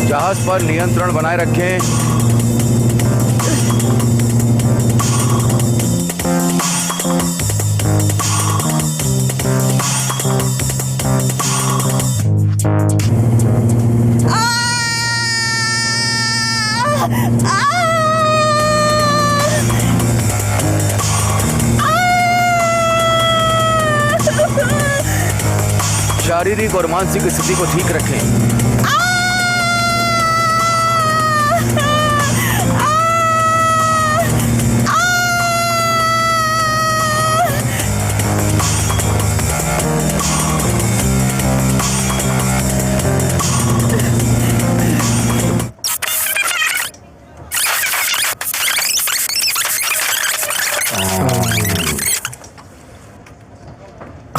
जहाज पर नियंत्रण बनाए रखें। शारीरिक और मानसिक स्थिति को ठीक रखें।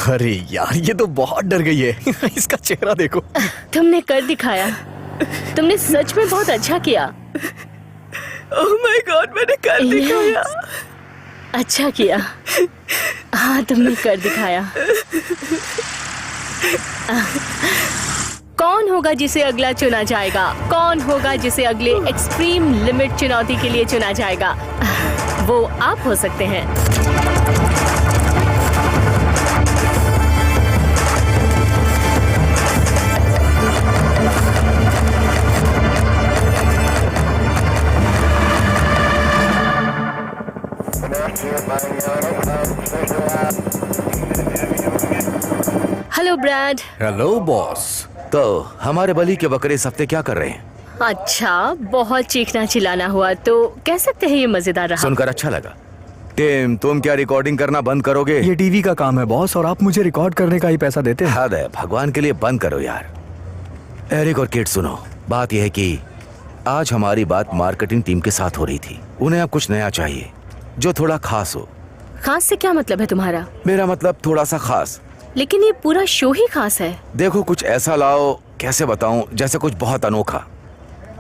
अरे यार, ये तो बहुत डर गई है। इसका चेहरा देखो। तुमने कर दिखाया। तुमने सच में बहुत अच्छा किया। ओह माय गॉड, मैंने कर दिखाया। अच्छा किया। हाँ, तुमने कर दिखाया। कौन होगा जिसे अगला चुना जाएगा? कौन होगा जिसे अगले एक्सट्रीम लिमिट चुनौती के लिए चुना जाएगा? वो आप हो सकते हैं। Hello Brad. Hello boss. तो हमारे बलि के बकरे इस हफ्ते क्या कर रहे हैं? अच्छा, बहुत चीखना चिल्लाना हुआ तो कह सकते हैं ये मजेदार रहा। सुनकर अच्छा लगा। टिम, तुम क्या रिकॉर्डिंग करना बंद करोगे? ये टीवी का काम है बॉस, और आप मुझे रिकॉर्ड करने का ही पैसा देते हैं। हद है, भगवान के लिए बंद करो यार। एरिक और किड सुनो, बात यह है कि आज हमारी बात मार्केटिंग टीम के साथ हो रही थी। उन्हें अब कुछ नया चाहिए जो थोड़ा खास हो। खास से क्या मतलब है तुम्हारा? मेरा मतलब थोड़ा सा खास। लेकिन ये पूरा शो ही खास है। देखो, कुछ ऐसा लाओ, कैसे बताऊं, जैसे कुछ बहुत अनोखा।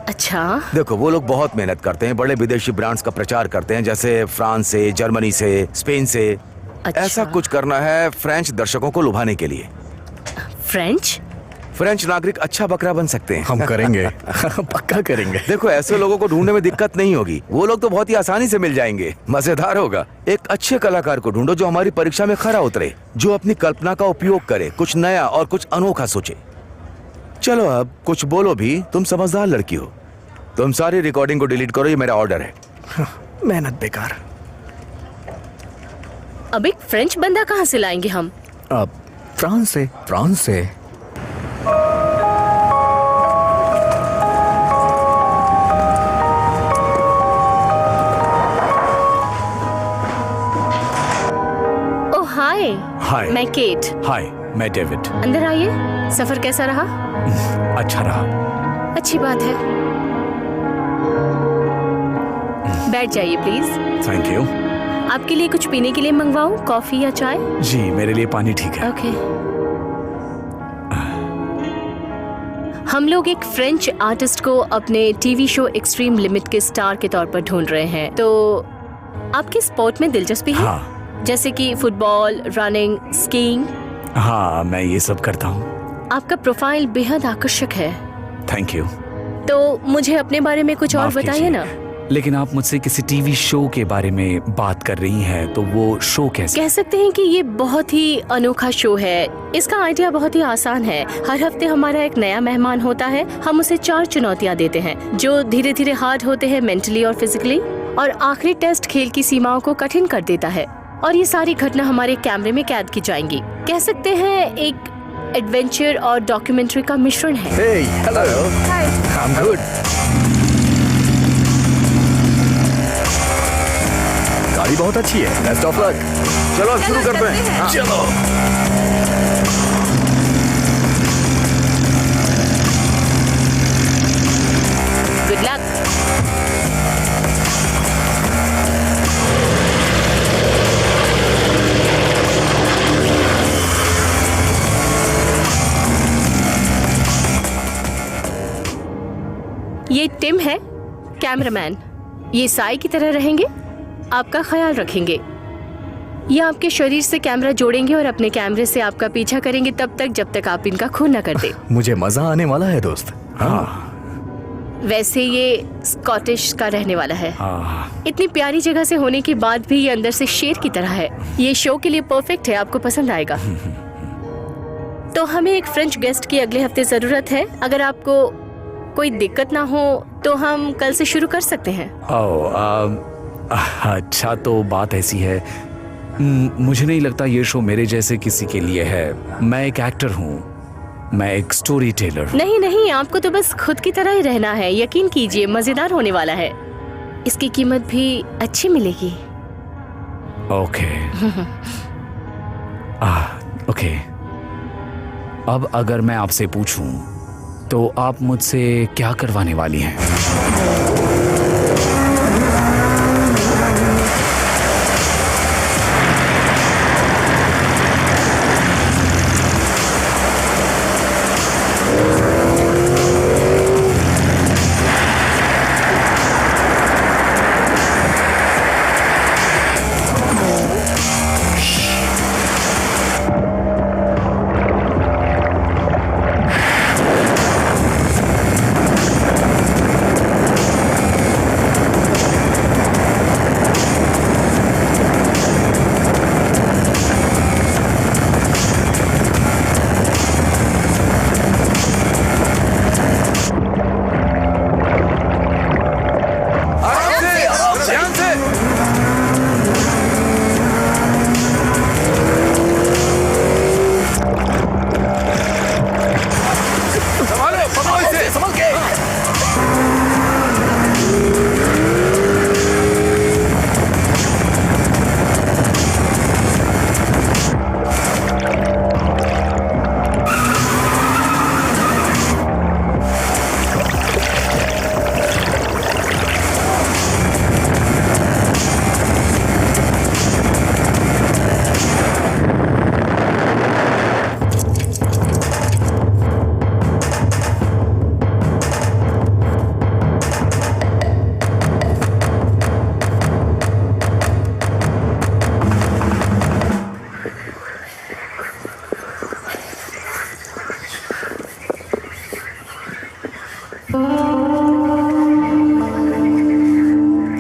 अच्छा। देखो, वो लोग बहुत मेहनत करते हैं, बड़े विदेशी ब्रांड्स का प्रचार करते हैं, जैसे फ्रांस से, जर्मनी से, स्पेन से। अच्छा। ऐसा कुछ करना है फ्रेंच दर्शकों को लुभाने के लिए। फ्रेंच नागरिक अच्छा बकरा बन सकते हैं। हम करेंगे। पक्का करेंगे। देखो, ऐसे लोगों को ढूंढने में दिक्कत नहीं होगी। वो लोग तो बहुत ही आसानी से मिल जाएंगे। मजेदार होगा। एक अच्छे कलाकार को ढूंढो जो हमारी परीक्षा में खरा उतरे, जो अपनी कल्पना का उपयोग करे, कुछ नया और कुछ अनोखा सोचे। चलो अब कुछ बोलो भी, तुम समझदार लड़की हो। तुम सारी रिकॉर्डिंग को डिलीट करो, ये मेरा ऑर्डर है। मेहनत बेकार। अब एक फ्रेंच बंदा कहाँ से लाएंगे हम? अब फ्रांस से। हाय। मैं केट। हाय, मैं डेविड। अंदर आइए। सफर कैसा रहा? अच्छा रहा। अच्छी बात है। बैठ जाइए प्लीज। Thank you. आपके लिए कुछ पीने के लिए मंगवाऊं? कॉफी या चाय? जी, मेरे लिए पानी ठीक है। ओके। हम लोग एक फ्रेंच आर्टिस्ट को अपने टीवी शो एक्सट्रीम लिमिट के स्टार के तौर पर ढूंढ रहे हैं। तो आपके स्पोर्ट में दिलचस्पी है? हाँ। जैसे कि फुटबॉल, रनिंग, स्कीइंग? हाँ, मैं ये सब करता हूँ। आपका प्रोफाइल बेहद आकर्षक है। Thank you. तो मुझे अपने बारे में कुछ और बताइए ना। लेकिन आप मुझसे किसी टीवी शो के बारे में बात कर रही हैं, तो वो शो कैसे? कह सकते हैं कि ये बहुत ही अनोखा शो है। इसका आइडिया बहुत ही आसान है। हर हफ्ते हमारा एक नया मेहमान होता है। हम उसे 4 चुनौतियाँ देते हैं जो धीरे धीरे हार्ड होते हैं मेंटली और फिजिकली, और आखिरी टेस्ट खेल की सीमाओं को कठिन कर देता है। और ये सारी घटना हमारे कैमरे में कैद की जाएंगी। कह सकते हैं एक एडवेंचर और डॉक्यूमेंट्री का मिश्रण है। Hey, hello. Hi. I'm good. गाड़ी बहुत अच्छी है। Best of luck. चलो शुरू करते हैं। हाँ। चलो। ये टिम है, कैमरामैन। ये साई की तरह रहेंगे, आपका ख्याल रखेंगे। ये आपके शरीर से कैमरा जोड़ेंगे और अपने कैमरे से आपका पीछा करेंगे तब तक जब तक आप इनका खून न कर दे। मुझे मजा आने वाला है दोस्त। हाँ। वैसे ये स्कॉटिश का रहने वाला है। हाँ। इतनी प्यारी जगह से होने के बाद भी ये अंदर से शेर की तरह है। ये शो के लिए परफेक्ट है, आपको पसंद आएगा। तो हमें एक फ्रेंच गेस्ट की अगले हफ्ते जरूरत है। अगर आपको कोई दिक्कत ना हो तो हम कल से शुरू कर सकते हैं। अच्छा, तो बात ऐसी है, मुझे नहीं लगता ये शो मेरे जैसे किसी के लिए है। मैं एक एक्टर हूँ, मैं एक स्टोरी टेलर। नहीं नहीं, आपको तो बस खुद की तरह ही रहना है। यकीन कीजिए, मजेदार होने वाला है। इसकी कीमत भी अच्छी मिलेगी। ओके। ओके। अब अगर मैं आपसे पूछूं तो आप मुझसे क्या करवाने वाली हैं?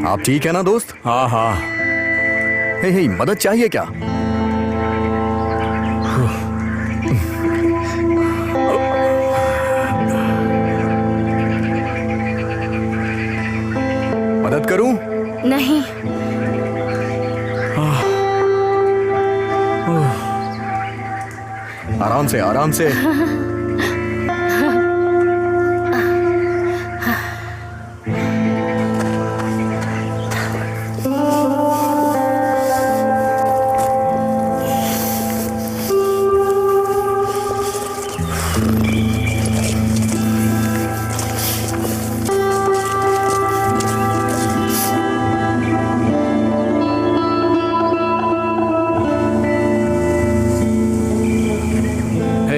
आप ठीक है ना दोस्त? हाँ हाँ। हे, मदद चाहिए क्या? मदद करूं? नहीं। आराम से, आराम से।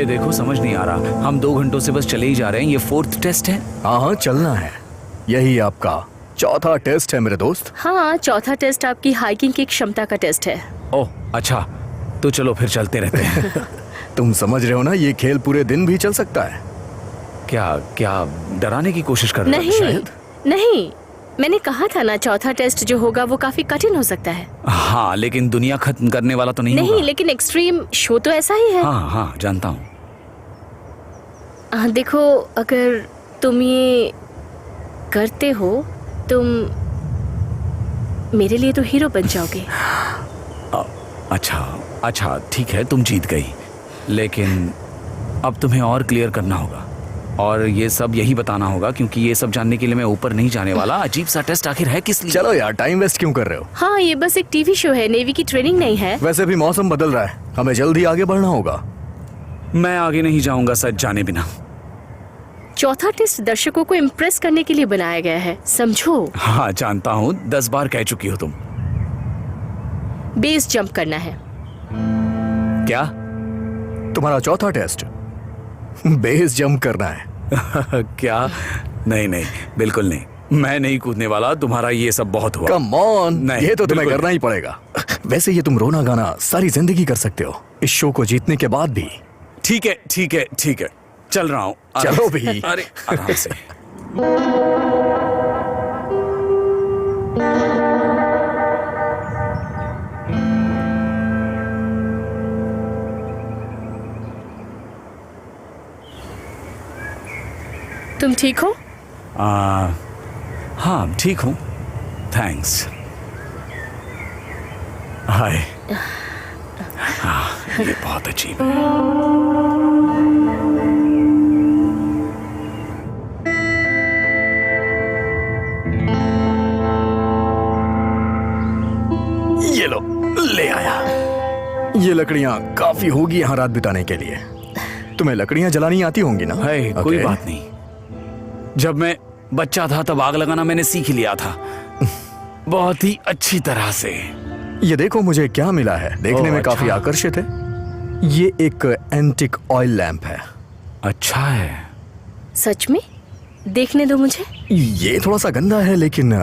देखो, समझ नहीं आ रहा, हम 2 घंटों से बस चले ही जा रहे हैं। ये 4th टेस्ट है। हाँ, चलना है। यही आपका 4था टेस्ट है मेरे दोस्त। हाँ, 4था टेस्ट आपकी हाइकिंग की क्षमता का टेस्ट है। ओह अच्छा, तो चलो फिर चलते रहते हैं। तुम समझ रहे हो ना, ये खेल पूरे दिन भी चल सकता है। क्या डराने की कोशिश कर रहे हो? नहीं शायद? नहीं, मैंने कहा था ना, 4था टेस्ट जो होगा वो काफी कठिन हो सकता है। हाँ, लेकिन दुनिया खत्म करने वाला तो नहीं होगा। लेकिन एक्सट्रीम शो तो ऐसा ही है। हाँ हाँ, जानता हूँ। देखो, अगर तुम ये करते हो, तुम मेरे लिए तो हीरो बन जाओगे। अच्छा ठीक है, तुम जीत गई, लेकिन अब तुम्हें और क्लियर करना होगा और ये सब यही बताना होगा, क्योंकि ये सब जानने के लिए मैं ऊपर नहीं जाने वाला। अजीब सा टेस्ट आखिर है किस लिए? चलो यार, टाइम वेस्ट क्यों कर रहे हो? हाँ, ये बस एक टीवी शो है, नेवी की ट्रेनिंग नहीं है। वैसे भी मौसम बदल रहा है, हमें जल्दी आगे बढ़ना होगा। मैं आगे नहीं जाऊंगा सच जाने बिना। 4था टेस्ट दर्शकों को इम्प्रेस करने के लिए बनाया गया है, समझो। हाँ जानता हूँ, 10 बार कह चुकी हो तुम। बेस जंप करना है। क्या? तुम्हारा 4था टेस्ट बेस जंप करना है। क्या? नहीं नहीं, बिल्कुल नहीं, मैं नहीं कूदने वाला। तुम्हारा ये सब बहुत हुआ। कम ऑन, नहीं, ये तो तुम्हें बिल्कुल करना ही पड़ेगा। वैसे ये तुम रोना गाना सारी जिंदगी कर सकते हो, इस शो को जीतने के बाद भी। ठीक है ठीक है ठीक है, चल रहा हूँ। चलो भी। अरे आराम से। तुम ठीक हो? हाँ ठीक हूँ, थैंक्स। हाय। ये बहुत अजीब है। ये लो, ले आया। ये लकड़ियां काफी होगी यहाँ रात बिताने के लिए। तुम्हें लकड़ियां जलानी आती होंगी ना? है कोई Okay. बात नहीं। जब मैं बच्चा था तब आग लगाना मैंने सीख लिया था, बहुत ही अच्छी तरह से। ये देखो मुझे क्या मिला है, देखने ओह, में काफी अच्छा। आकर्षित है। ये एक एंटिक ऑयल लैंप है। अच्छा है। सच में? देखने दो मुझे। ये थोड़ा सा गंदा है लेकिन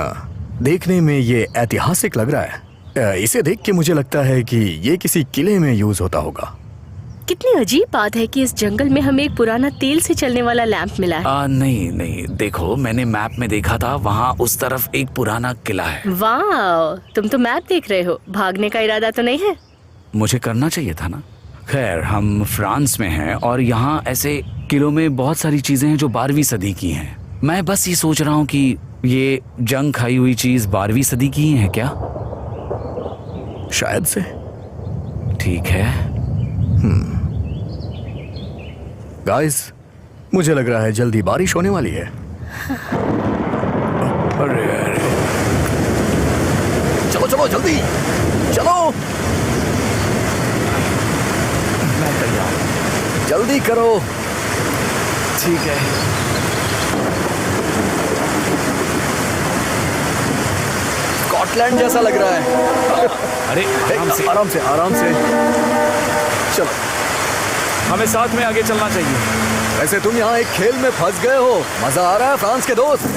देखने में ये ऐतिहासिक लग रहा है। इसे देख के मुझे लगता है कि ये किसी किले में यूज होता होगा। कितनी अजीब बात है कि इस जंगल में हमें एक पुराना तेल से चलने वाला लैंप मिला है। नहीं नहीं, देखो मैंने मैप में देखा था, वहाँ उस तरफ एक पुराना किला है। वाह, तुम तो मैप देख रहे हो, भागने का इरादा तो नहीं है? मुझे करना चाहिए था ना। खैर, हम फ्रांस में हैं और यहाँ ऐसे किलों में बहुत सारी चीजें हैं जो 12वीं सदी की हैं। मैं बस ये सोच रहा हूँ कि ये जंग खाई हुई चीज 12वीं सदी की ही है क्या? शायद से। ठीक है। गाइस, मुझे लग रहा है जल्दी बारिश होने वाली है। अरे अरे, चलो चलो जल्दी चलो, मैं तैयार हूँ। जल्दी करो। ठीक है। स्कॉटलैंड जैसा लग रहा है। अरे आराम से, आराम से आराम से। चलो, हमें साथ में आगे चलना चाहिए। वैसे तुम यहाँ एक खेल में फंस गए हो। मजा आ रहा है फ्रांस के दोस्त?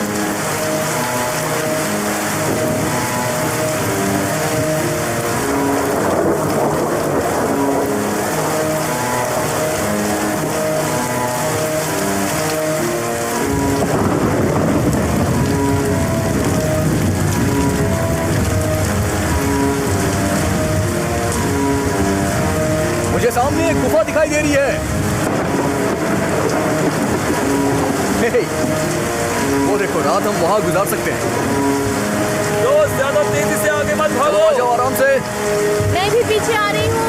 मुझे सामने एक गुफा दिखाई दे रही है। हे, वो देखो, रात हम वहां गुजार सकते हैं। दोस्त ज्यादा तेजी से आगे मत चलो आ जाओ आराम से। मैं भी पीछे आ रही हूँ।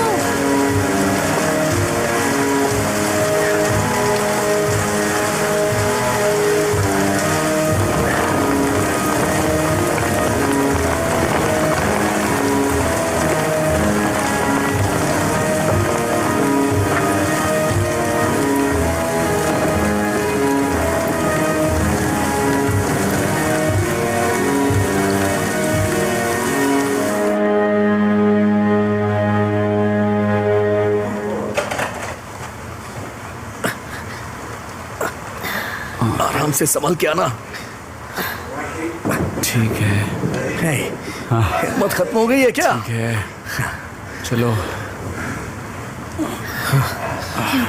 आराम से संभल के आना। ठीक है। हे, हिम्मत खत्म हो गई है क्या? ठीक है, चलो।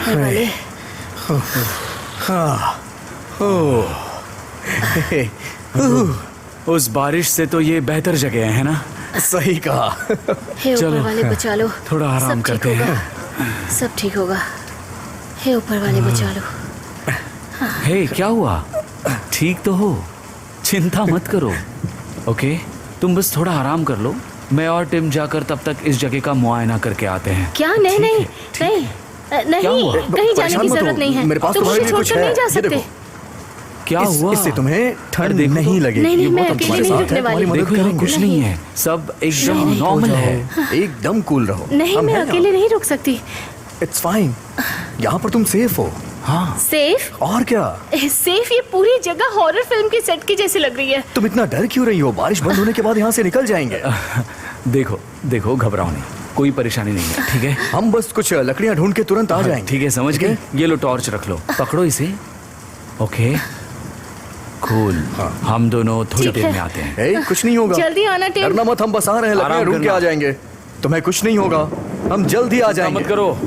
वाले, उस बारिश से तो ये बेहतर जगह है ना। सही कहा। हे ऊपर चलो, वाले बचा लो। थोड़ा आराम सब ठीक करते हैं। होगा, सब ठीक होगा। हे ऊपर वाले बचा लो। हे, क्या हुआ? ठीक तो हो, चिंता मत करो। ओके, तुम बस थोड़ा आराम कर लो। मैं और टिम जाकर तब तक इस जगह का मुआयना करके आते हैं। क्या? नहीं ठीक नहीं है, ठीक है। नहीं क्या हुआ? कहीं जाने परेशान की मत हो, जरूरत नहीं है। मेरे पास तुम तुम्हारे मुझे लिए कुछ छोड़कर है। नहीं जा ये सकते। देखो। क्या हुआ? इससे तुम्हें अरे ठंड देखो नहीं तो। लगेगी। नहीं, नहीं, ये वो मैं तो अकेले तुम्हारे नहीं साथ रुकने है, तुम्हारी वाली। मदद देखो यहाँ करेंगे। कुछ नहीं है, सब एकदम नहीं, नॉर्मल कूल है। रहो, एकदम कूल रहो। नहीं, हम मैं हैं अकेले नहीं रुक सकती। It's fine. यहाँ पर तुम सेफ हो। हाँ, सेफ? और क्या? सेफ? ये पूरी जगह हॉरर फिल्म के सेट की जैसी लग रही है। तुम इतना डर क्यों रही हो? बारिश बंद होने के बाद यहाँ से निकल जाएंगे। देखो देखो, घबराओ नहीं, कोई परेशानी नहीं है। ठीक है, हम बस कुछ लकड़ियाँ ढूंढ के तुरंत आ जाएंगे। ठीक है, समझ गए। ये लो टॉर्च रख लो, पकड़ो इसे। Okay, cool. हम दोनों थोड़ी ठीक देर है। में आते हैं। ए, कुछ नहीं होगा। जल्दी आना टिम। डरना मत, हम बस आ रहे हैं, लग रहा है आराम रुक के करना। आ जाएंगे। तुम्हें कुछ नहीं होगा, हम जल्दी आ जाएंगे। मत करो।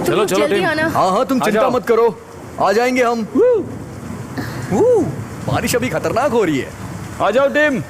चलो चलो जल्दी टिम। आना। हाँ हाँ, तुम आ चिंता जाओ। मत करो, आ जाएंगे हम। बारिश अभी खतरनाक हो रही है। आ जाओ Tim.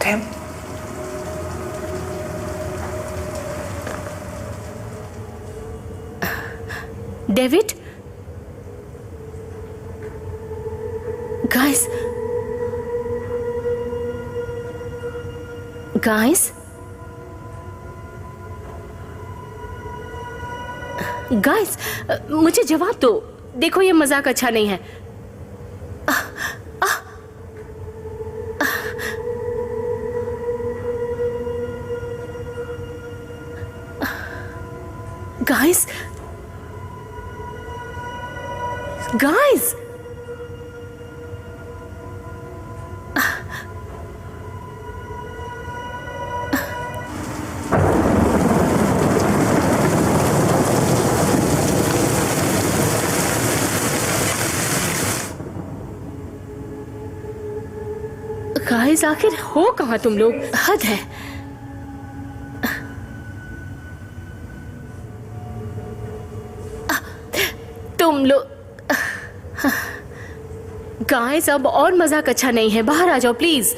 Tim. David, guys, guys, guys, मुझे जवाब दो। देखो ये मजाक अच्छा नहीं है। गाइस, गाइस, गाइस, आखिर हो कहाँ तुम लोग? हद है। तुम लोग, गाइस, अब और मजाक अच्छा नहीं है। बाहर आ जाओ प्लीज।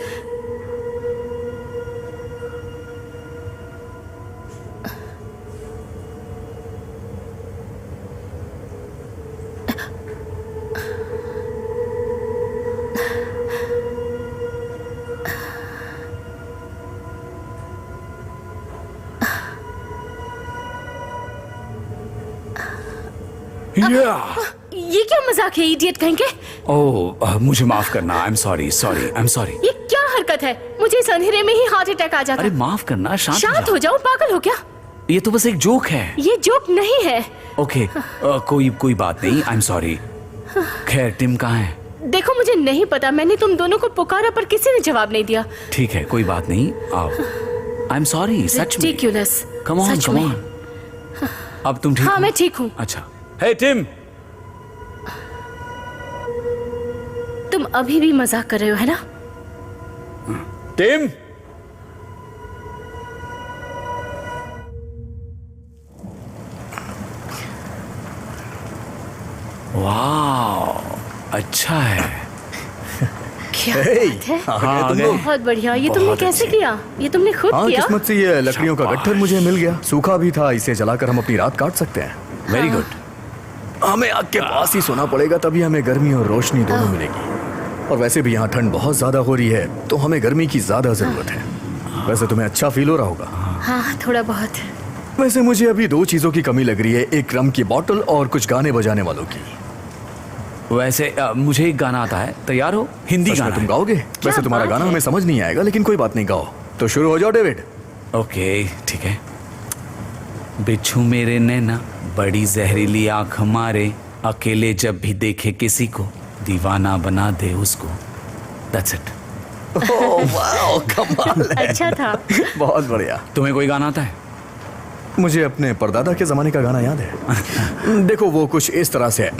ये क्या मजाक है, इडियट कहेंगे? ओह, मुझे माफ करना। I am sorry, sorry, I am sorry. ये क्या हरकत है? मुझे इस अंधेरे में ही हार्ट अटैक आ जाता। अरे माफ करना, शांत शांत हो जाओ, पागल हो क्या? ये तो बस एक जोक है। ये जोक नहीं है। ओके, कोई बात नहीं। I am sorry. खैर, टिम कहाँ है? देखो मुझे नहीं पता, मैंने तुम दोनों को पुकारा पर किसी ने जवाब नहीं दिया। ठीक है, कोई बात नहीं। आओ। आई एम सॉरी, सच में। रिडिकुलस। कम ऑन, सच कम में। ऑन। अब तुम ठीक हाँ, हो? मैं ठीक हूँ। अच्छा। हे टिम, तुम अभी भी मजाक कर रहे हो, है ना? टिम। वाह, अच्छा है। क्या हे, बात है? आ गए तुम गए। लोग। बहुत बढ़िया। ये तुमने बहुत कैसे अच्छे। किया? ये तुमने खुद हाँ, किया? किस्मत से ये लकड़ियों का शाबाश। गट्ठर मुझे मिल गया। सूखा भी था, इसे जलाकर हम अपनी रात काट सकते हैं। Very good. हमें आग के पास ही सोना पड़ेगा, तभी हमें गर्मी और रोशनी दोनों मिलेगी। और वैसे भी यहाँ ठंड बहुत ज्यादा हो रही है, तो हमें गर्मी की ज्यादा जरूरत है। वैसे तुम्हें अच्छा फील हो रहा होगा। हाँ, थोड़ा बहुत। वैसे मुझे अभी दो चीजों की कमी लग रही है, एक रम की बोतल और कुछ गाने बजाने वालों की। वैसे मुझे एक गाना आता है, तैयार हो? हिंदी सच में गाना तुम है। गाओगे? वैसे तुम्हारा बात गाना है? हमें समझ नहीं आएगा, लेकिन कोई बात नहीं, गाओ। तो शुरू हो जाओ डेविड। ओके ठीक है। बिच्छू मेरे नैना बड़ी जहरीली आंख मारे, अकेले जब भी देखे किसी को दीवाना बना दे उसको। That's it. ओह वाओ, कमाल है। अच्छा था। बहुत बढ़िया। तुम्हें कोई गाना आता है? मुझे अपने परदादा के जमाने का गाना याद है। देखो वो कुछ इस तरह से है।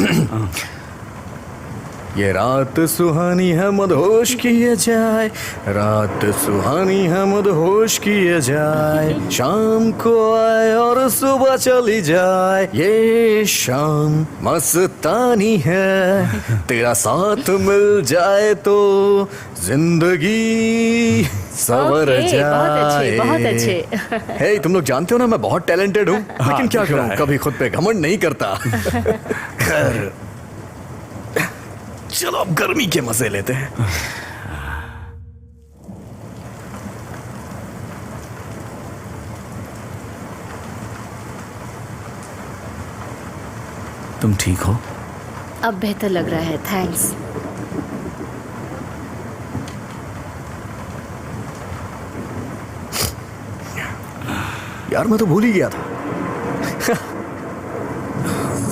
ये रात सुहानी है मदहोश किए जाए, रात सुहानी है मदहोश किए जाए, शाम को आए और सुबह चली जाए, ये शाम मस्तानी है, तेरा साथ मिल जाए तो जिंदगी सवर ओके, जाए। बहुत अच्छे, बहुत अच्छे। हे, तुम लोग जानते हो ना मैं बहुत टैलेंटेड हूँ, लेकिन क्या दिख रहा करूँ, है। कभी खुद पे घमंड नहीं करता। खैर, चलो अब गर्मी के मजे लेते हैं। तुम ठीक हो? अब बेहतर लग रहा है, थैंक्स। यार मैं तो भूल ही गया था।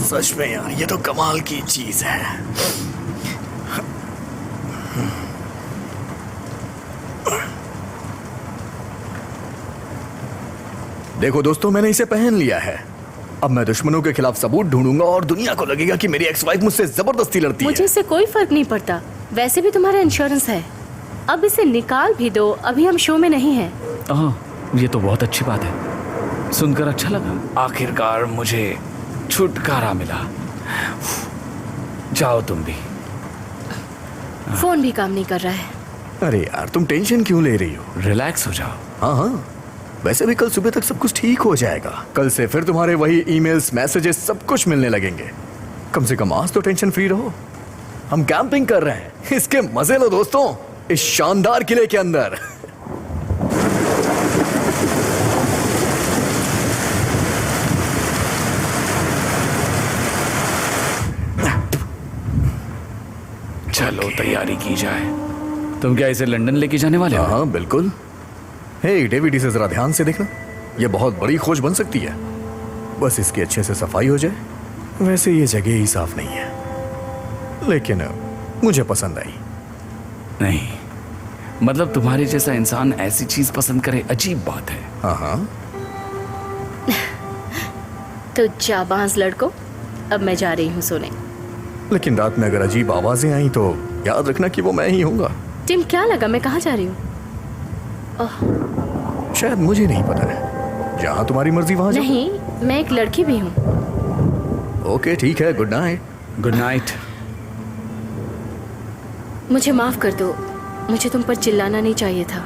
सच में यार, ये तो कमाल की चीज है। देखो दोस्तों, मैंने इसे पहन लिया है। अब मैं दुश्मनों के खिलाफ सबूत ढूंढूंगा और दुनिया को लगेगा कि मेरी एक्स वाइफ मुझसे जबरदस्ती लड़ती मुझे है। इससे कोई फर्क नहीं पड़ता, वैसे भी तुम्हारा इंश्योरेंस है। अब इसे निकाल भी दो, अभी हम शो में नहीं हैं। ये तो बहुत अच्छी बात है, सुनकर अच्छा लगा। आखिरकार मुझे छुटकारा मिला। जाओ तुम भी। फोन भी काम नहीं कर रहा है। अरे यार, तुम टेंशन क्यों ले रही हो? रिलैक्स हो जाओ। हाँ हाँ, वैसे भी कल सुबह तक सब कुछ ठीक हो जाएगा। कल से फिर तुम्हारे वही ईमेल्स, मैसेजेस सब कुछ मिलने लगेंगे। कम से कम आज तो टेंशन फ्री रहो। हम कैंपिंग कर रहे हैं, इसके मजे लो दोस्तों, इस शानदार किले के अंदर। चलो तैयारी की जाए। तुम क्या इसे लंदन लेके जाने वाले हो? हाँ बिल्कुल। हे डेविड, इसे जरा ध्यान से देखना, ये बहुत बड़ी खोज बन सकती है। बस इसकी अच्छे से सफाई हो जाए। वैसे ये जगह ही साफ नहीं है, लेकिन मुझे पसंद आई। नहीं, मतलब तुम्हारे जैसा इंसान ऐसी चीज पसंद करे, अजीब बात है। हाँ हाँ, तो जाबाज लड़को, अब मैं जा रही हूँ सोने। लेकिन रात में अगर अजीब आवाजें आई तो याद रखना कि वो मैं ही हूँगा। टिम, क्या लगा मैं कहाँ जा रही हूँ? शायद मुझे नहीं पता है, जहाँ तुम्हारी मर्जी वहाँ जाओ। नहीं, मैं एक लड़की भी हूँ। ओके ठीक है, गुड नाइट। Good night. मुझे माफ कर दो, मुझे तुम पर चिल्लाना नहीं चाहिए था।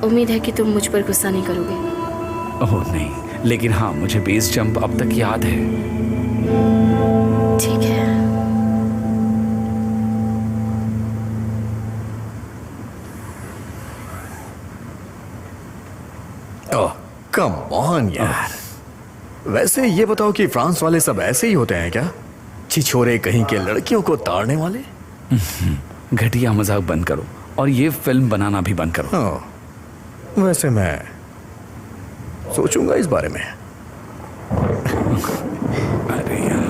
उम्मीद है कि तुम मुझ पर गुस्सा नहीं करोगे। ओह नहीं, लेकिन हाँ, मुझे बेस जंप अब तक याद है। ठीक है। ओह कम ऑन यार। वैसे ये बताओ कि फ्रांस वाले सब ऐसे ही होते हैं क्या? छिछोरे कहीं के लड़कियों को ताड़ने वाले? घटिया मजाक बंद करो और ये फिल्म बनाना भी बंद करो। हाँ, वैसे मैं सोचूंगा इस बारे में। अरे यार,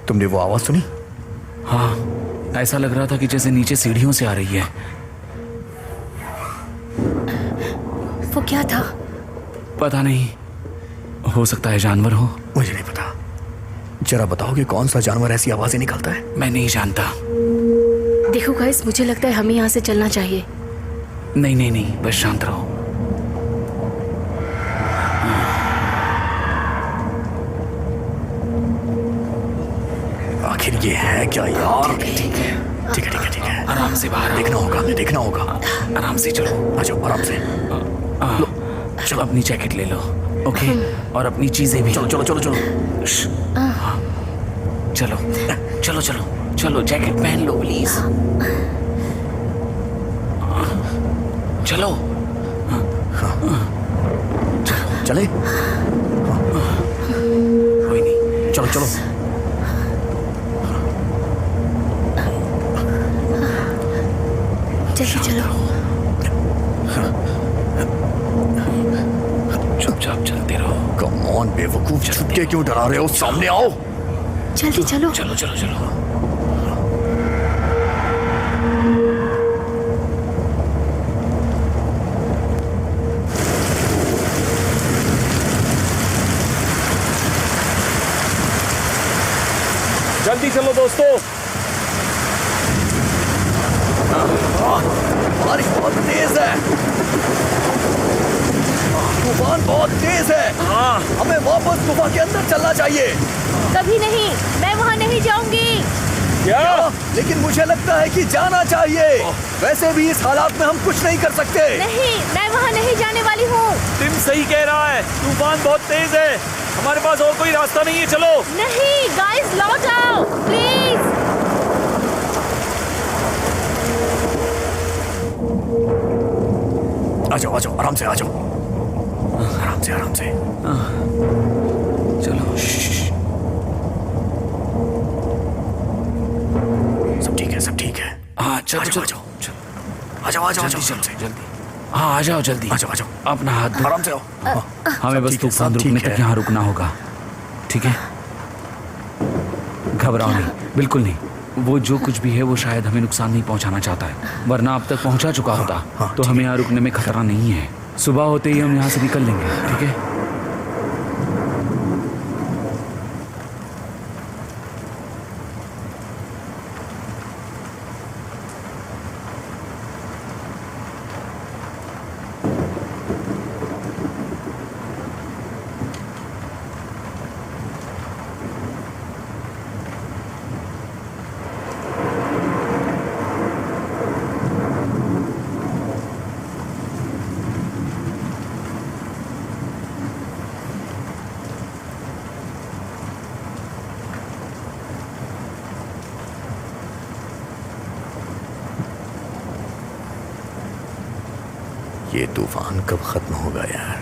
तुमने वो आवाज सुनी? हाँ, ऐसा लग रहा था कि जैसे नीचे सीढ़ियों से आ रही है। वो क्या था? पता नहीं, हो सकता है जानवर हो। मुझे नहीं पता। जरा बताओगे कौन सा जानवर ऐसी आवाजें निकालता है? मैं नहीं जानता। देखो गाइस, मुझे लगता है हमें यहाँ से चलना चाहिए। नहीं नहीं नहीं, बस शांत रहो। ये है क्या यार? ठीक है, ठीक है ठीक है ठीक है, आराम से बाहर देखना होगा, हमें देखना होगा। आराम से चलो। आ जाओ आराम से। चलो अपनी जैकेट ले लो, ओके? और अपनी चीजें भी। चलो चलो चलो चलो। श्श, हाँ, चलो चलो चलो चलो, जैकेट पहन लो प्लीज। चलो चले, कोई नहीं, चलो चलो। जल्दी चलो। चुपचाप चलते रहो। कम ऑन बेवकूफ, छुप के क्यों डरा रहे हो? सामने आओ। जल्दी चलो। चलो चलो चलो। जल्दी चलो दोस्तों। बारिश बहुत तेज है, तूफान बहुत तेज है। हमें वापस गुफा के अंदर चलना चाहिए। कभी नहीं, मैं वहाँ नहीं जाऊंगी। क्या? लेकिन मुझे लगता है कि जाना चाहिए। वैसे भी इस हालात में हम कुछ नहीं कर सकते। नहीं, मैं वहाँ नहीं जाने वाली हूँ। टिम सही कह रहा है, तूफान बहुत तेज है, हमारे पास और कोई रास्ता नहीं है। चलो। नहीं गाइस, लौट आओ प्लीज। आ जाओ आराम से आ जाओ, आराम से आराम से। चलो सब ठीक है, सब ठीक है। हाँ चलो आ जाओ, चलो आ जाओ। चलो, आ जाओ आ जाओ जल्दी आराम चलो से। जल्दी। हाँ आ जाओ जल्दी। आ जाओ आ जाओ, अपना हाथ दो। आराम से आओ। हमें बस ठीक है, तूफान सब रुकने ठीक तक है। यहाँ रुकना होगा, ठीक है? घबराओ नहीं, बिल्कुल नहीं। वो जो कुछ भी है वो शायद हमें नुकसान नहीं पहुंचाना चाहता है, वरना अब तक पहुंचा चुका होता। हाँ, तो हमें यहाँ रुकने में खतरा नहीं है। सुबह होते ही हम यहाँ से निकल लेंगे, ठीक है? ये तूफान कब खत्म होगा यार?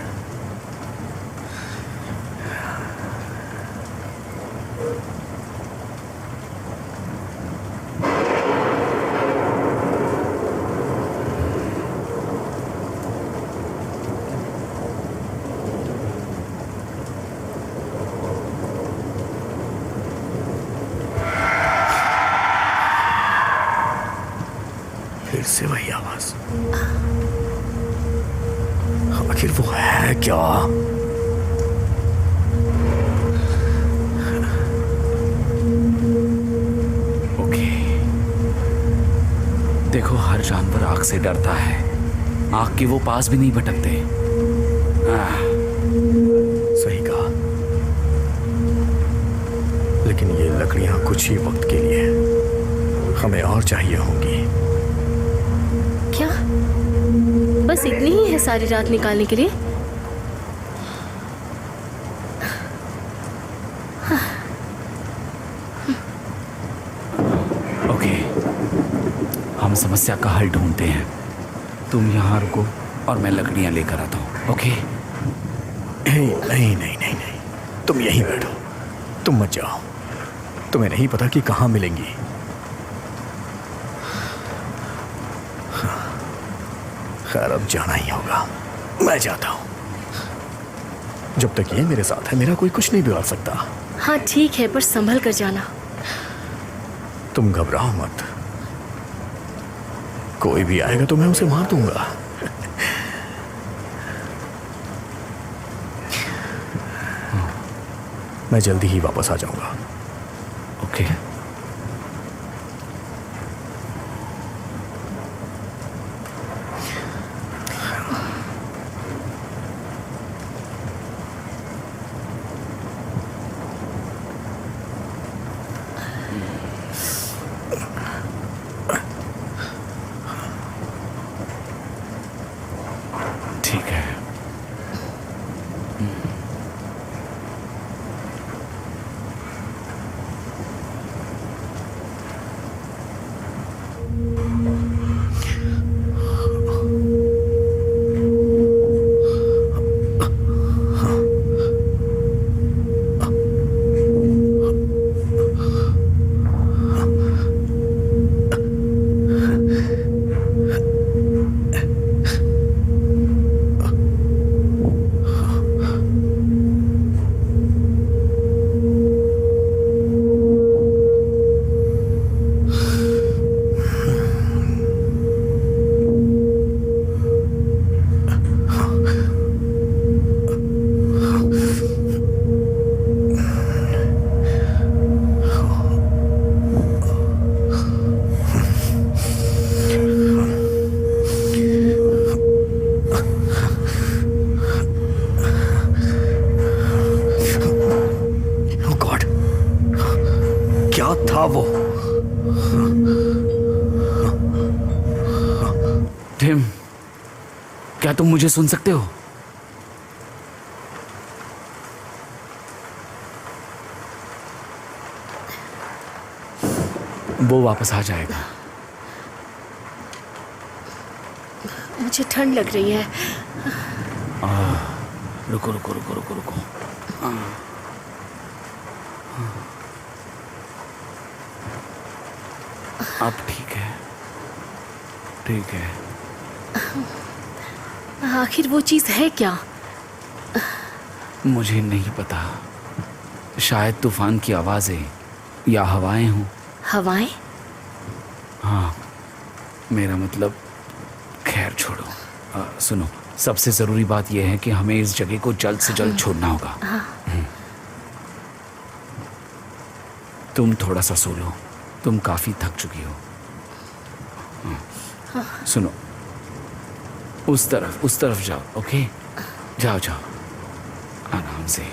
फिर से वही आवाज। आखिर वो है क्या? ओके, देखो हर जानवर आग से डरता है, आग के वो पास भी नहीं भटकते। सही कहा, लेकिन ये लकड़ियां कुछ ही वक्त के लिए हमें और चाहिए होंगी। क्या बस इतनी ही है सारी रात निकालने के लिए? ओके, हम समस्या का हल ढूंढते हैं। तुम यहाँ रुको और मैं लकड़ियाँ लेकर आता हूँ, ओके? नहीं नहीं नहीं नहीं नहीं, तुम यहीं बैठो, तुम मत जाओ। तुम्हें नहीं पता कि कहाँ मिलेंगी। खैर अब जाना ही होगा, मैं जाता हूँ। जब तक ये मेरे साथ है मेरा कोई कुछ नहीं बिगाड़ सकता। हाँ ठीक है, पर संभल कर जाना। तुम घबराओ मत, कोई भी आएगा तो मैं उसे मार दूंगा। मैं जल्दी ही वापस आ जाऊंगा। ओके। था वो? टिम, क्या तुम मुझे सुन सकते हो? वो वापस आ जाएगा। मुझे ठंड लग रही है। रुको रुको रुको रुको रुको। अब ठीक है, ठीक है। आखिर वो चीज है क्या? मुझे नहीं पता, शायद तूफान की आवाजें या हवाएं हों। हवाएं? हाँ, मेरा मतलब, खैर छोड़ो। सुनो, सबसे जरूरी बात यह है कि हमें इस जगह को जल्द से जल्द छोड़ना होगा। तुम थोड़ा सा सो लो, तुम काफी थक चुकी हो। सुनो, उस तरफ जाओ। ओके, जाओ जाओ आराम से।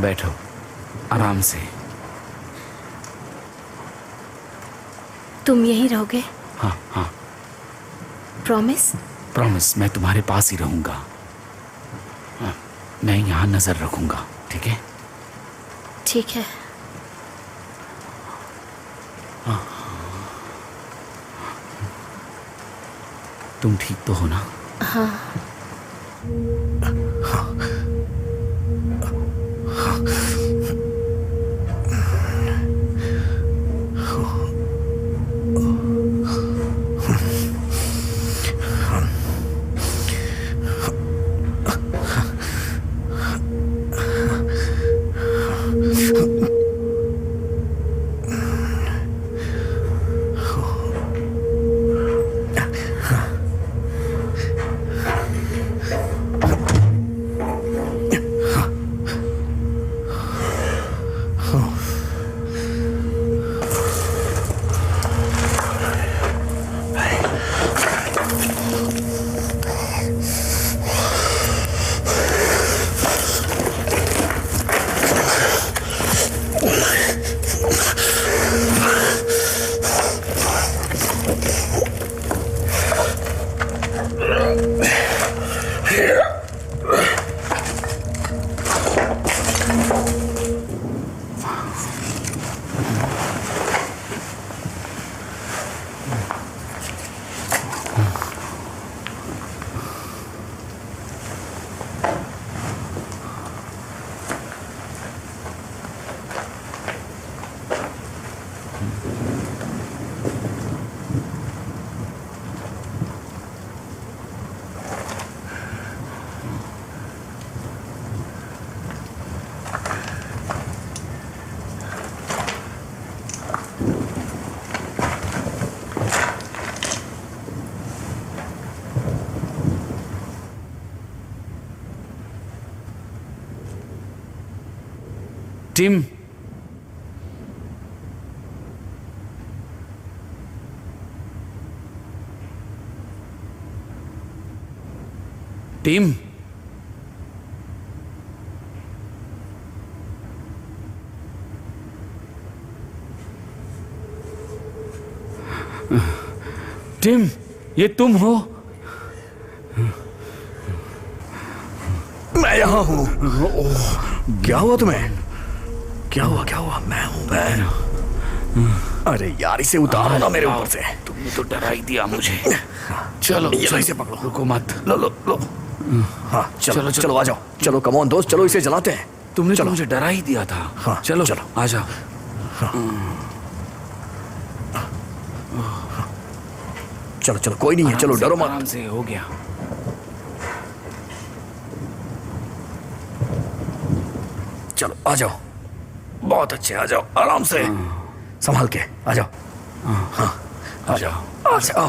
बैठो आराम से। तुम यहीं रहोगे? हाँ हाँ, प्रॉमिस? प्रॉमिस, मैं तुम्हारे पास ही रहूंगा। हाँ, मैं यहाँ नजर रखूंगा, ठीक है? ठीक है। तुम ठीक तो हो ना? हाँ। टिम, टिम, टिम, ये तुम हो? मैं यहाँ हूँ। क्या हुआ तुम्हें? क्या हुआ? क्या हुआ? मैं हूँ मैं। अरे यार, इसे उतारो ना मेरे ऊपर से। तुमने तो डरा ही दिया मुझे। चलो ये इसे पकड़ो। रुको मत। लो लो लो। हाँ चलो चलो आ जाओ। चलो कम ऑन दोस्त, चलो इसे जलाते हैं। तुमने तो चलो। मुझे डरा ही दिया था। हाँ, चलो चलो। आ जाओ। चलो चलो, कोई नहीं है, चलो डरो मत। आराम से, हो गया। चलो आ जाओ, बहुत अच्छे, आ जाओ आराम से, संभाल के आ जाओ। हाँ आ जाओ, आ जाओ।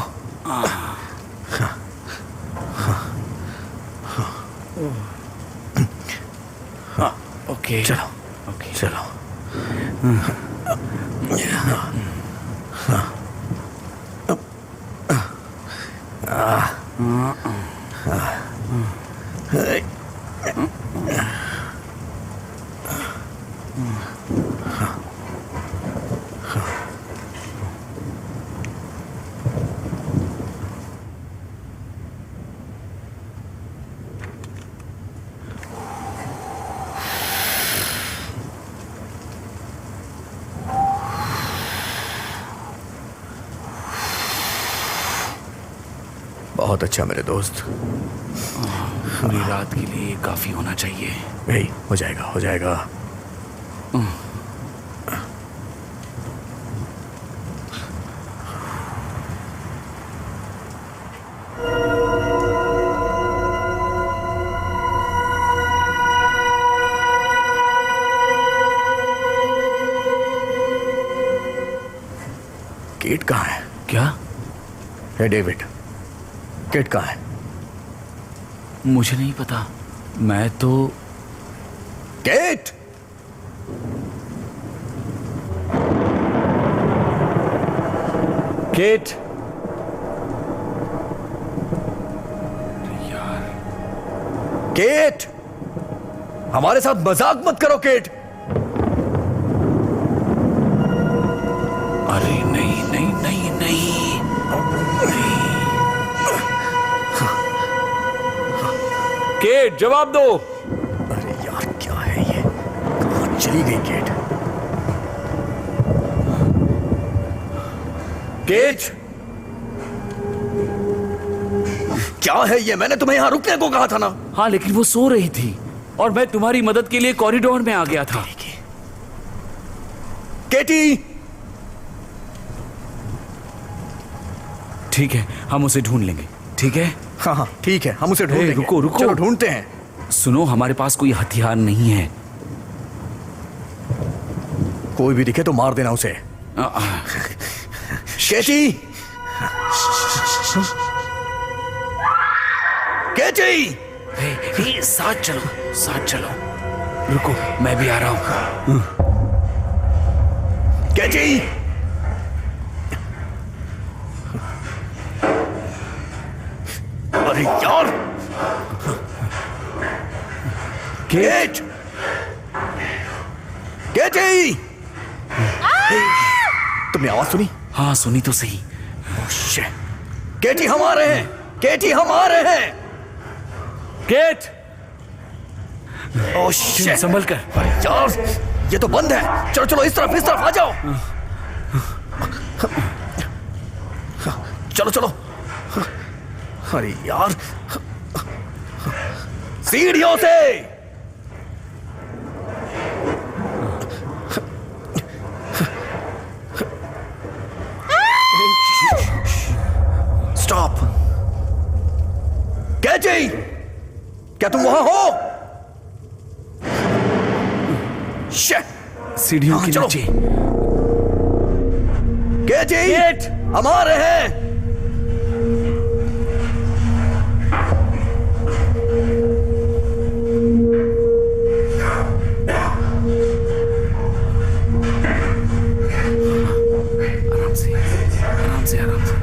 हाँ ओके, चलो ओके, चलो। बहुत अच्छा मेरे दोस्त। पूरी रात के लिए काफी होना चाहिए। यही हो जाएगा, हो जाएगा। केट कहाँ है? क्या? हे डेविड, केट कहाँ है? मुझे नहीं पता। मैं तो केट! Cat, cat! हमारे साथ मजाक मत करो केट। अरे नहीं नहीं नहीं नहीं, केट जवाब दो। अरे यार क्या है ये? कहाँ चली गई केट? केट! क्या है ये? मैंने तुम्हें यहां रुकने को कहा था ना। हाँ लेकिन वो सो रही थी और मैं तुम्हारी मदद के लिए कॉरिडोर में आ गया था। केटी! ठीक है, हम उसे ढूंढ लेंगे। ठीक है? हाँ हाँ ठीक है, हम उसे ढूंढ लेंगे। रुको, रुको। चलो ढूंढते हैं। सुनो, हमारे पास कोई हथियार नहीं है। कोई भी दिखे तो मार देना उसे। केटी! केटी! हे, साथ चलो, साथ चलो। रुको, मैं भी आ रहा हूँ। केटी! अरे यार! केट! केटी! तुमने आवाज सुनी? हाँ सुनी तो सही। Shit! केटी हम आ रहे हैं! केटी हम आ रहे हैं! Cat, oh shit! संभल कर। अरे यार, ये तो बंद है। चलो चलो इस तरफ आ जाओ। चलो चलो। अरे यार, सीढ़ियों से। स्टॉप। कैची, क्या तुम वहां हो? शिट! सीढ़ियों के चलो। नीचे। कैची, केट! हम आ रहे हैं। आराम से, आराम से, आराम से।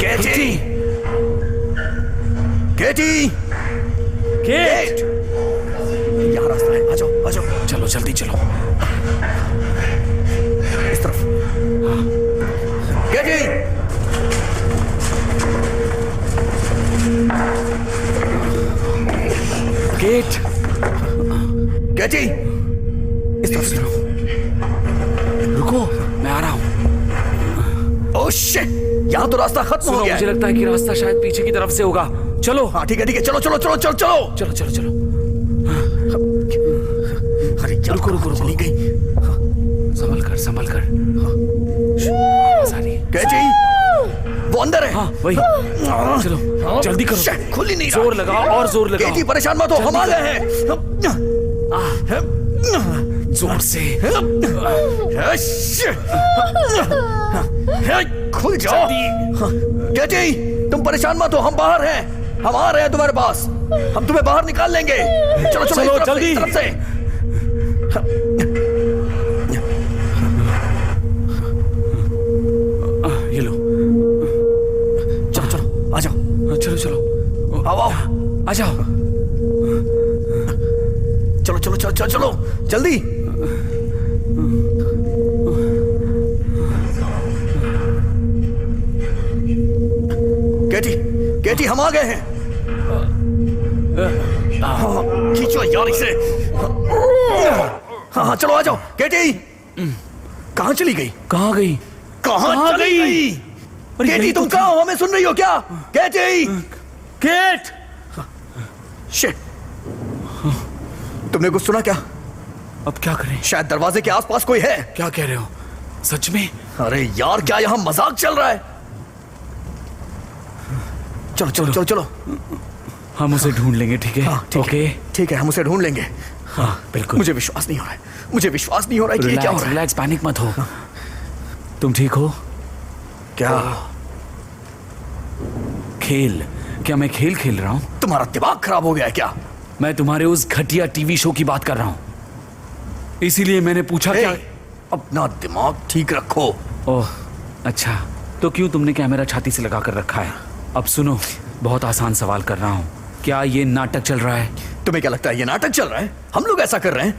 कैची! कैची! केट, यहाँ रास्ता है। आ जाओ, आ जाओ। चलो जल्दी चलो। इस तरफ। कैची! गेट। कैची! इस तरफ। रुको, मैं आ रहा हूँ। Oh shit! यहाँ तो रास्ता खत्म हो सुनो, गया मुझे है। लगता है कि रास्ता शायद पीछे की तरफ से होगा। चलो। हाँ ठीक है, चलो चलो चलो चलो चलो। चलो चलो चलो। अरे यार, रुको, रुको, रुको। चली गई। संभल कर, संभल कर। आवाज आ रही है। कैची! वो अंदर है। हाँ वही। चलो जल्दी करो। शिट, खुल ही नहीं रहा। जोर लगाओ और जोर लगाओ। कैची परेशान मत हो, हम आ गए हैं। जोर से। खुल जाओ। कैची, तुम परेशान मत हो, हम बाहर हैं। हम आ रहे हैं तुम्हारे पास। हम तुम्हें बाहर निकाल लेंगे। चलो चलो, चलो, इस तरफ से, जल्दी। इस तरफ से। ये लो। चलो चलो, आ जाओ। चलो चलो। आओ आओ। आ जाओ। चलो चलो चलो चलो चलो, जल्दी। कैटी, कैटी हम आ गए हैं। हाँ, खींचो यार इसे। हाँ हाँ चलो आ जाओ। कैटी, कहाँ चली गई? कहाँ गई? कहाँ चली गई? अरे केटी यही तुम तो कहाँ हो? हमें सुन रही हो क्या? केटी! केट! शिट! तुमने कुछ सुना क्या? अब क्या करें? शायद दरवाजे के आसपास कोई है। क्या कह रहे हो? सच में? अरे यार, क्या यहाँ मजाक चल रहा है? चलो चलो चलो चलो। हम उसे ढूंढ लेंगे, ठीक है? हाँ, ठीक ओके। है, ठीक है, हम उसे ढूंढ लेंगे। हाँ बिल्कुल। मुझे विश्वास नहीं हो रहा है, मुझे विश्वास नहीं हो रहा है कि ये क्या हो रहा है। रिलैक्स, पैनिक मत हो। तुम ठीक हो? क्या? खेल? क्या मैं खेल खेल रहा हूँ? तुम्हारा दिमाग खराब हो गया है क्या? मैं तुम्हारे उस घटिया टीवी शो की बात कर रहा हूँ, इसीलिए मैंने पूछा। क्या? अपना दिमाग ठीक रखो। ओह अच्छा, तो क्यों तुमने कैमरा छाती से लगा कर रखा है? अब सुनो, बहुत आसान सवाल कर रहा हूँ, क्या ये नाटक चल रहा है? तुम्हें क्या लगता है ये नाटक चल रहा है? हम लोग ऐसा कर रहे हैं?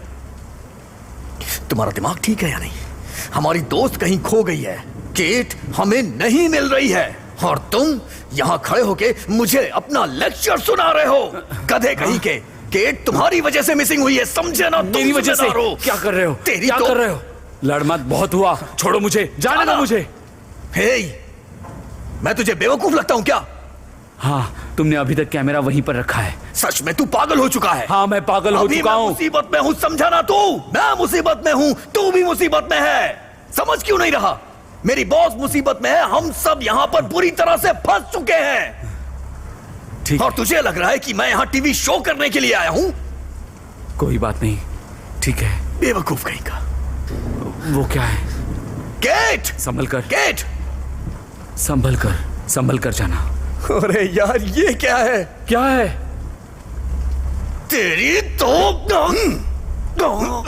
तुम्हारा दिमाग ठीक है या नहीं? हमारी दोस्त कहीं खो गई है, केट हमें नहीं मिल रही है, और तुम यहाँ खड़े होके मुझे अपना लेक्चर सुना रहे हो, गधे कहीं के। केट तुम्हारी वजह से मिसिंग हुई है, समझे ना? तुम मेरी वजह से? जिम्मेदार हो। क्या कर रहे हो? तेरी क्या तो... कर रहे हो? लड़ मत, बहुत हुआ, छोड़ो मुझे, जाने दो मुझे। हे, मैं तुझे बेवकूफ लगता हूँ क्या? हाँ, तुमने अभी तक कैमरा वहीं पर रखा है। सच में तू पागल हो चुका है। हाँ, मैं पागल हो अभी चुका मैं हूँ। मुसीबत में हूँ, समझा ना? तू, मैं मुसीबत में हूँ, तू भी मुसीबत में है। समझ क्यों नहीं रहा? मेरी बॉस मुसीबत में है, हम सब यहाँ पर बुरी तरह से फंस चुके हैं। ठीक, और तुझे लग रहा है कि मैं यहाँ टीवी शो करने के लिए आया हूँ? कोई बात नहीं, ठीक है। बेवकूफ कहीं का। वो क्या है? केट! संभल कर, केट! संभल कर जाना। अरे यार, ये क्या है? क्या है? तेरी तो... खोलो!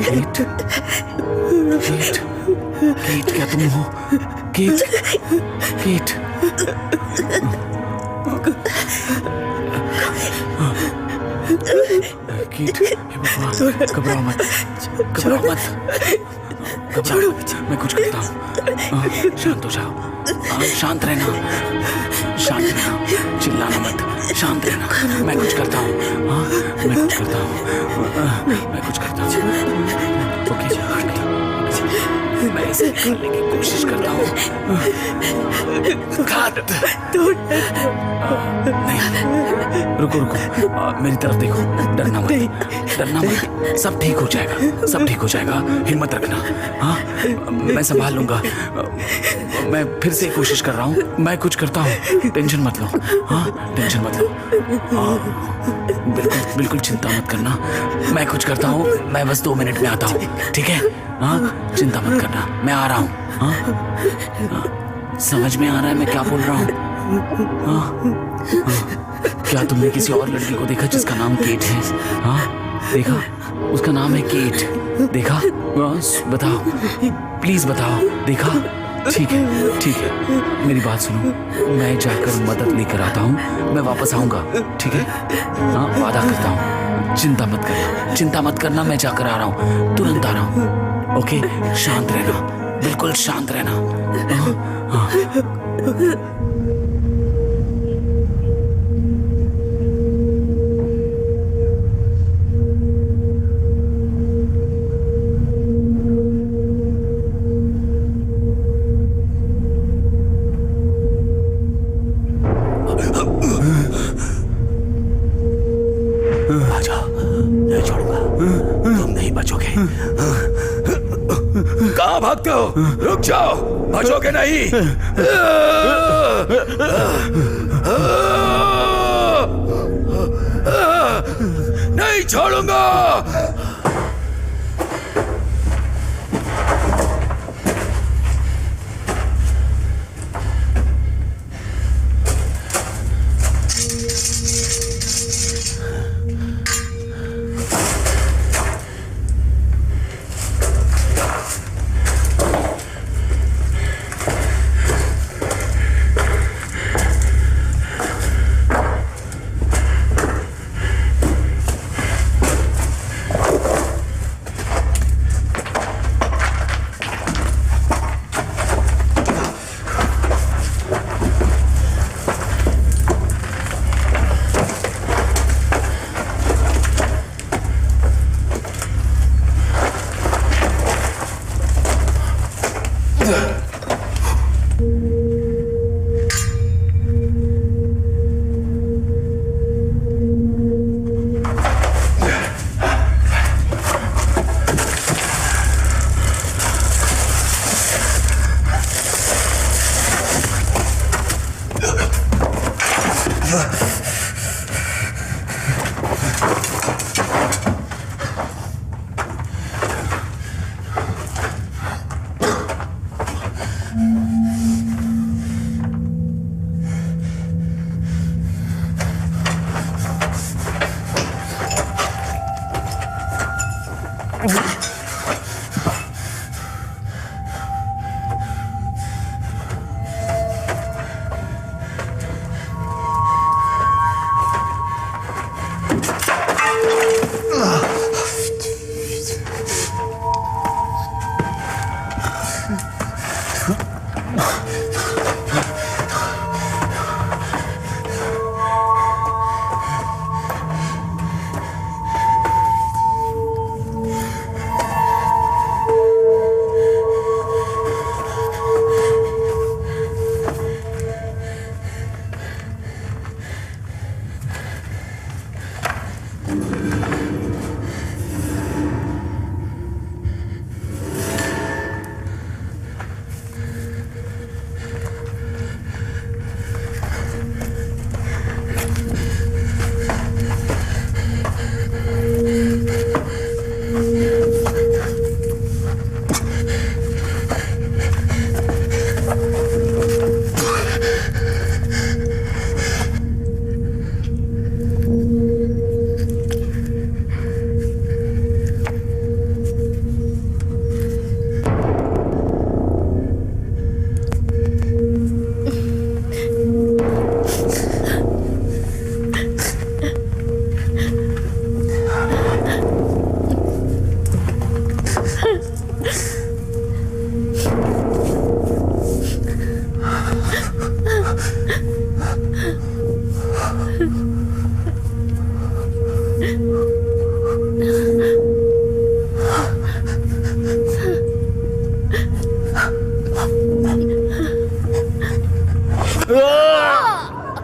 कीट, कीट, कीट क्या तुम हो? कीट, कीट। कीट, हे भगवान, घबराओ मत, घबराओ मत, घबराओ मत, मैं कुछ करता हूँ। शांत हो जाओ, शांत रहना, शांत रहना, चिल्लाना मत, शांत रहना। मैं कुछ करता हूँ, मैं कुछ करता हूँ, मैं कुछ करता हूँ। ओके, मैं इसे निकालने की कोशिश करता हूँ। नहीं, रुको रुको, मेरी तरफ देखो, डरना मत, डरना मत, सब ठीक हो जाएगा, सब ठीक हो जाएगा, हिम्मत रखना। हाँ, मैं संभाल लूंगा। मैं फिर से कोशिश कर रहा हूँ, मैं कुछ करता हूँ, टेंशन मत लो। हाँ, टेंशन मत लो। बिल्कुल बिल्कुल चिंता मत करना, मैं कुछ करता हूँ, मैं बस 2 मिनट में आता हूँ, ठीक है? हाँ, चिंता मत करना, मैं आ रहा हूँ। हाँ, समझ में आ रहा है मैं क्या बोल रहा हूँ? क्या तुमने किसी और लड़की को देखा जिसका नाम केट है? हाँ, देखा? उसका नाम है केट, देखा? बताओ, प्लीज बताओ, देखा? ठीक है, ठीक है, मेरी बात सुनो, मैं जाकर मदद लेकर आता हूँ, मैं वापस आऊंगा, ठीक है? हाँ, वादा करता हूँ, चिंता मत करना, चिंता मत करना, मैं जाकर आ रहा हूँ, तुरंत आ रहा हूँ। ओके, शांत रहना, बिल्कुल शांत रहना। हाँ। कहाँ भागते हो? रुक जाओ, बचोगे नहीं। नहीं छोड़ूंगा।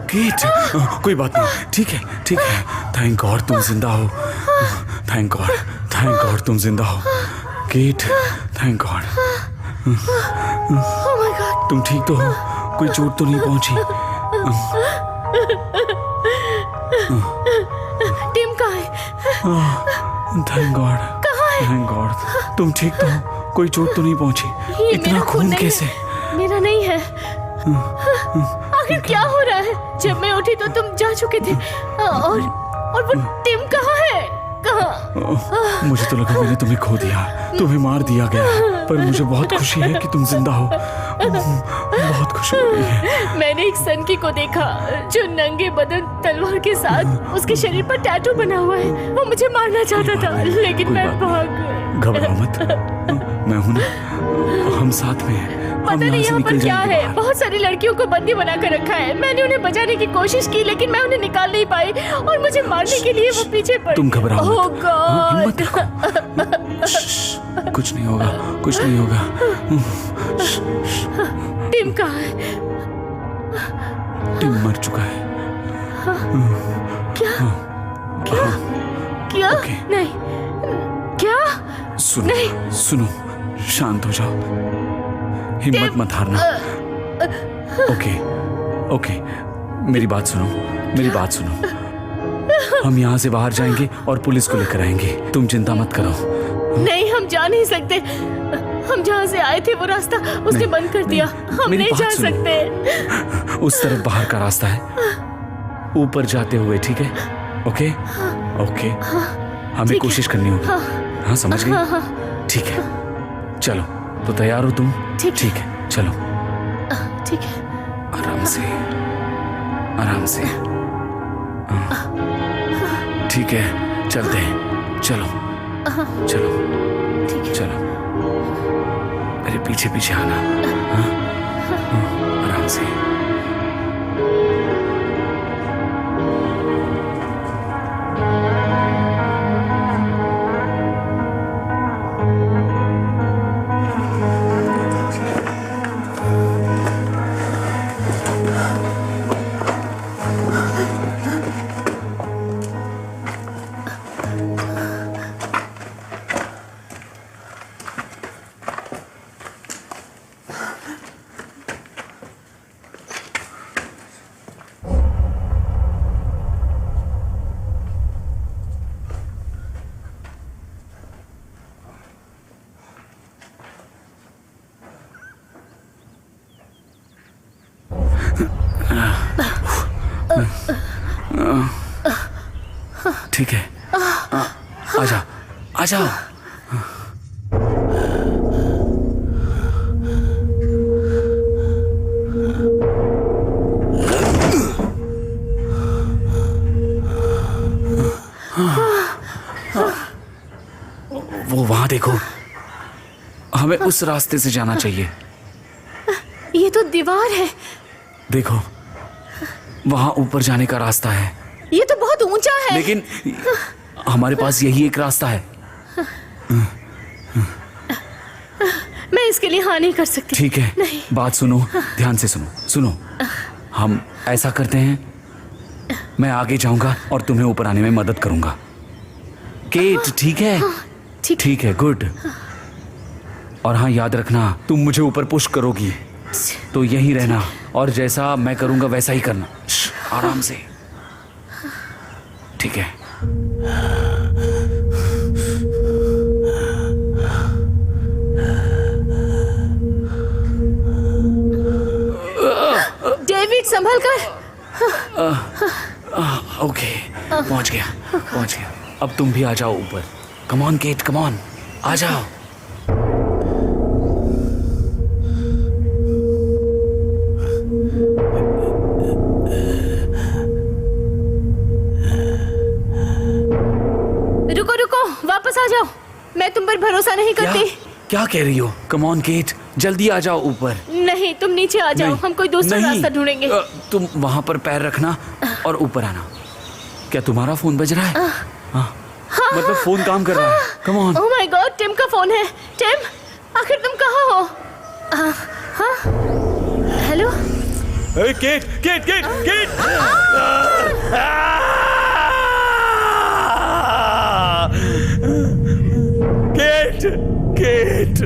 केट, कोई बात नहीं, ठीक है, ठीक है। थैंक गॉड तुम जिंदा हो। थैंक गॉड तुम जिंदा हो। Kate, thank God. तुम ठीक तो हो? कोई चोट तो नहीं पहुंची? टिम कहाँ है? Thank God, thank God. तुम ठीक तो हो? कोई चोट तो नहीं पहुंची? ये इतना मेरा खून नहीं कैसे? है। मेरा नहीं है। आखिर क्या हो रहा है? जब मैं उठी तो तुम जा चुके थे। और वो टिम कहाँ है? कहाँ? मुझे तो लगा मैंने तुम्हें खो दिया, तुम्हें मार दिया गया, पर मुझे बहुत खुशी है कि तुम जिंदा हो। बहुत खुशी हो रही है। मैंने एक सनकी को देखा जो नंगे बदन तलवार के साथ उसके शरीर पर टैटू बना हुआ है। वो मुझे मारना चाहता था, लेकिन मैं भाग। घबराओ मत, मैं हूं ना, हम साथ में हैं। पता हम नहीं यहाँ से यहाँ पर निकल क्या जाएंगे है। बाहर। बहुत सारी लड़कियों को बंदी बना कर रखा है। मैंने उन्हें बचाने की कोशिश की, लेकिन मैं उन्हें निकाल नहीं पाई और मुझे मारने के लिए वो पीछे पड़। तुम घबराओ मत। Oh God! हिम्मत रखो। कुछ नहीं होगा, कुछ नहीं होगा। टिम कहाँ है? टिम मर चुका है। क्या? Okay. नहीं, क्या? सुनो, नहीं। सुनो, शांत हो जाओ, हिम्मत मत हारना। ओके, ओके, मेरी बात सुनो, मेरी बात सुनो। हम यहाँ से बाहर जाएंगे और पुलिस को लेकर आएंगे। तुम चिंता मत करो। नहीं, हम जा नहीं सकते। हम जहाँ से आए थे वो रास्ता उसने नहीं, बंद कर दिया। हम मेरी नहीं बात जा सुनो। सकते। उस तरफ बाहर का रास्ता है, ऊपर जाते हुए, ठीक है? ओके, ओके, हमें ठीक है। कोशिश करनी होगी। हाँ, समझ गई? ठीक है, चलो। तो तैयार हो तुम? ठीक है। ठीक है, चलो। ठीक है। आराम से, आराम से। ठीक है, चलते हैं। चलो, चलो, ठीक है। चलो। मेरे पीछे पीछे आना। हाँ? आराम से। ठीक है, आ जाओ, आ जाओ। वो वहां देखो, हमें उस रास्ते से जाना चाहिए। ये तो दीवार है। देखो, वहां ऊपर जाने का रास्ता है, ये तो बहुत ऊंचा है। लेकिन हमारे पास यही एक रास्ता है। मैं इसके लिए हाँ नहीं कर सकती। ठीक है, नहीं। बात सुनो, ध्यान से सुनो, सुनो। हम ऐसा करते हैं, मैं आगे जाऊंगा और तुम्हें ऊपर आने में मदद करूंगा। केट, ठीक है? ठीक। ठीक है, गुड। और हाँ, याद रखना, तुम मुझे ऊपर पुश करोगी तो यहीं रहना, और जैसा मैं करूंगा वैसा ही करना। आराम से, ठीक है? डेविड, संभल कर। ओके, पहुंच गया, पहुंच गया। अब तुम भी आ जाओ ऊपर। Come on Kate, come on, आ जाओ। रुको रुको, वापस आ जाओ। मैं तुम पर भरोसा नहीं क्या करती। क्या कह रही हो? कम ऑन केट, जल्दी आ जाओ ऊपर। नहीं, तुम नीचे आ जाओ। नहीं, हम कोई दूसरा नहीं। रास्ता ढूंढेंगे। तुम वहां पर पैर रखना और ऊपर आना। क्या तुम्हारा फोन बज रहा है? मतलब फोन काम कर रहा है। Come on. Oh my God, Tim का फोन है। टिम, आखिर तुम कहाँ हो? हाँ, hello. Hey, Kate, Kate, Kate, Kate! Kate, Kate!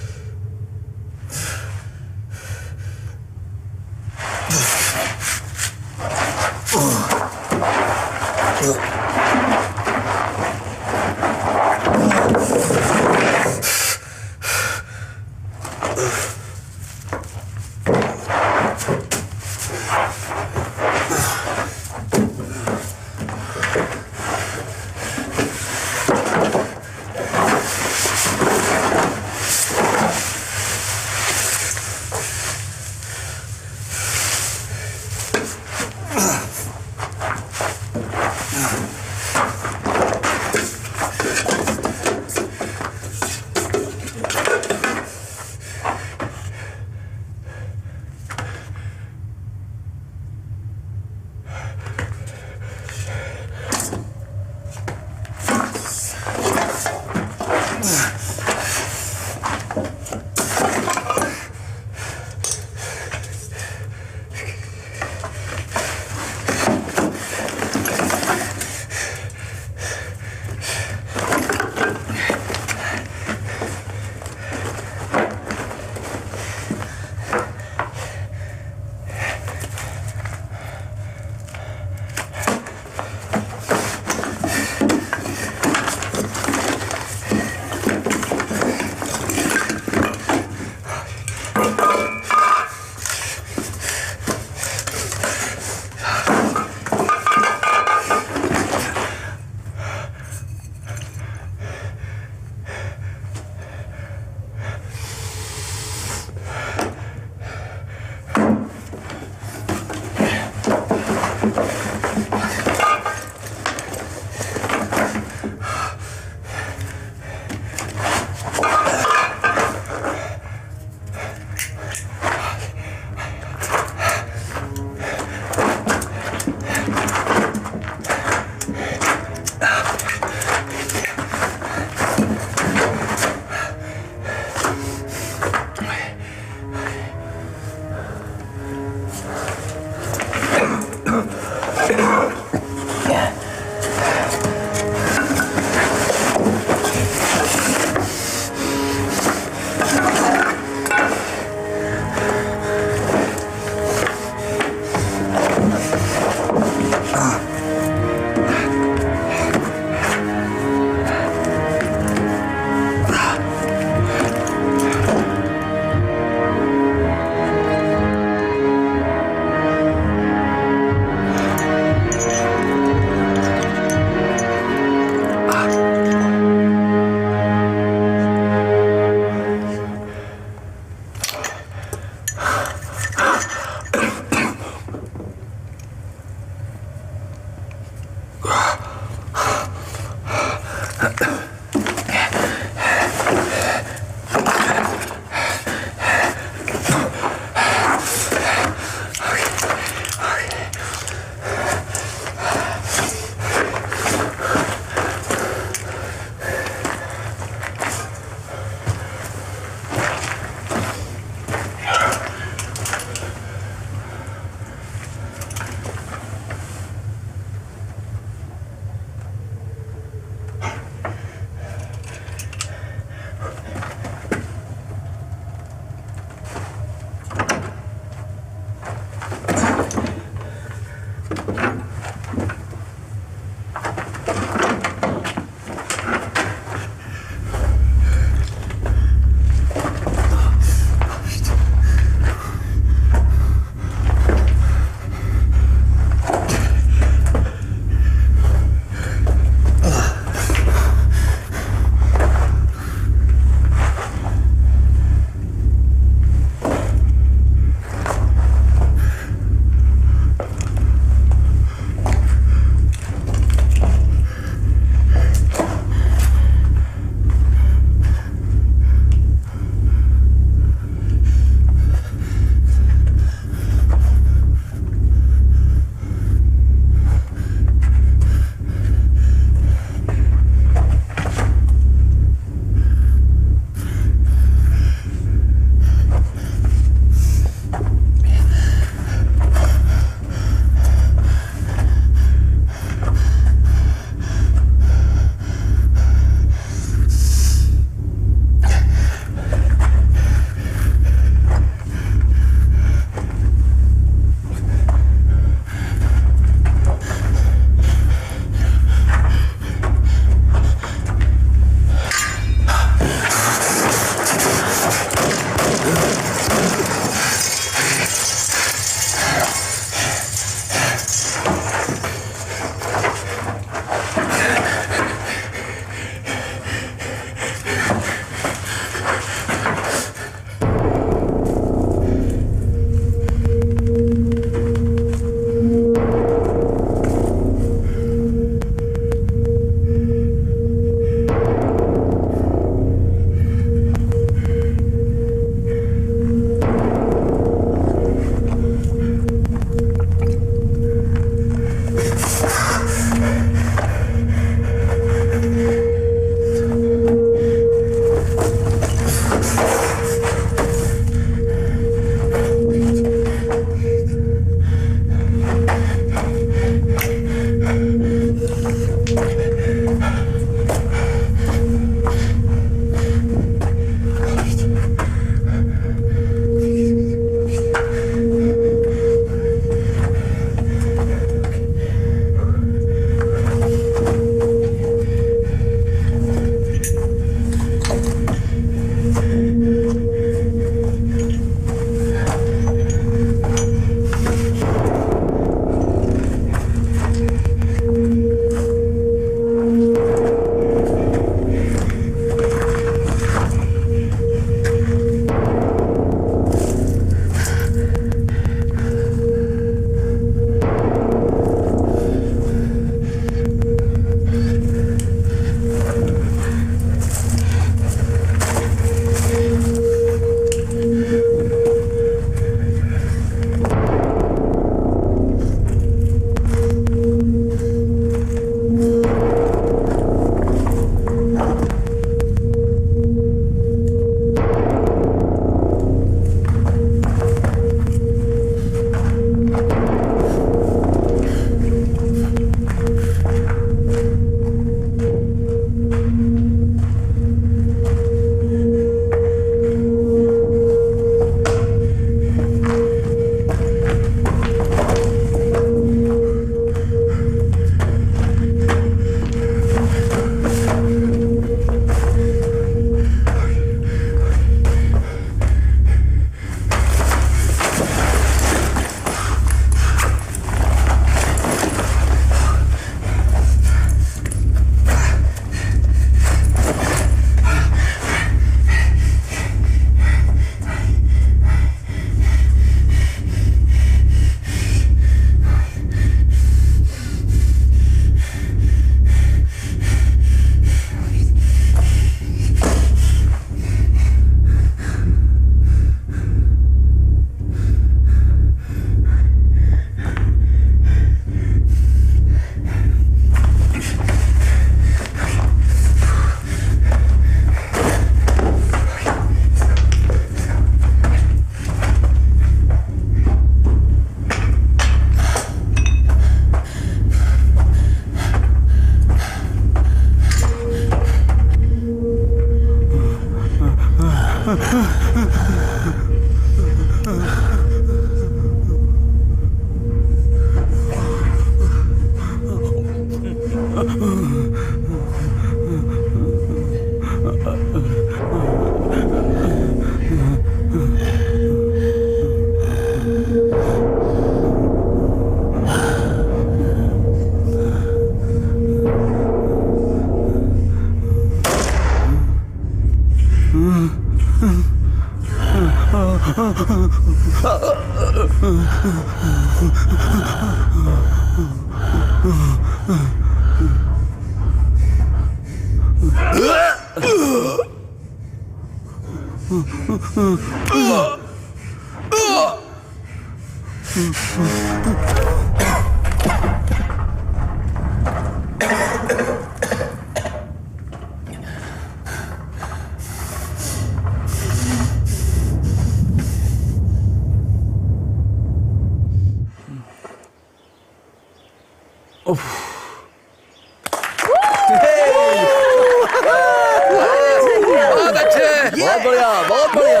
बहुत अच्छे, बहुत बढ़िया, बहुत बढ़िया।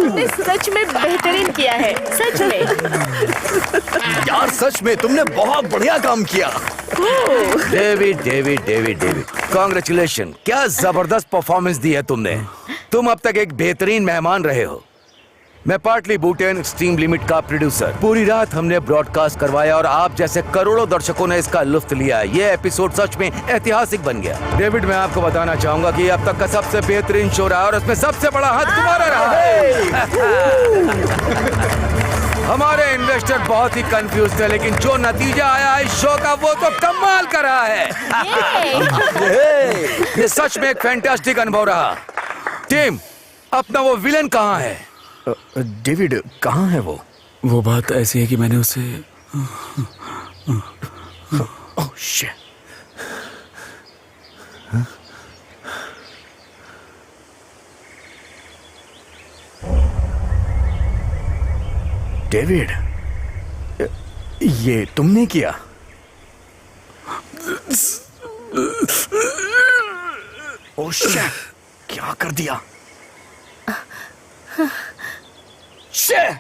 तुमने सच में बेहतरीन किया है, सच में। यार सच में तुमने बहुत बढ़िया काम किया। David David David David, congratulation. क्या जबरदस्त परफॉर्मेंस दी है तुमने। तुम अब तक एक बेहतरीन मेहमान रहे हो। मैं पार्टली बूटेन एक्सट्रीम लिमिट का प्रोड्यूसर। पूरी रात हमने ब्रॉडकास्ट करवाया और आप जैसे करोड़ों दर्शकों ने इसका लुत्फ लिया। ये एपिसोड सच में ऐतिहासिक बन गया। डेविड, मैं आपको बताना चाहूंगा कि अब तक का सबसे बेहतरीन शो रहा और उसमें सबसे बड़ा हाथ तुम्हारा रहा है। हमारे इन्वेस्टर बहुत ही कंफ्यूज थे, लेकिन जो नतीजा आया है इस शो का वो तो कमाल का रहा है। ये सच में एक फैंटास्टिक अनुभव रहा। टीम, अपना वो विलन कहाँ है? डेविड कहाँ है वो? वो बात ऐसी है कि मैंने उसे ओह शिट। डेविड, ये तुमने किया? ओह शिट, क्या कर दिया? शिट!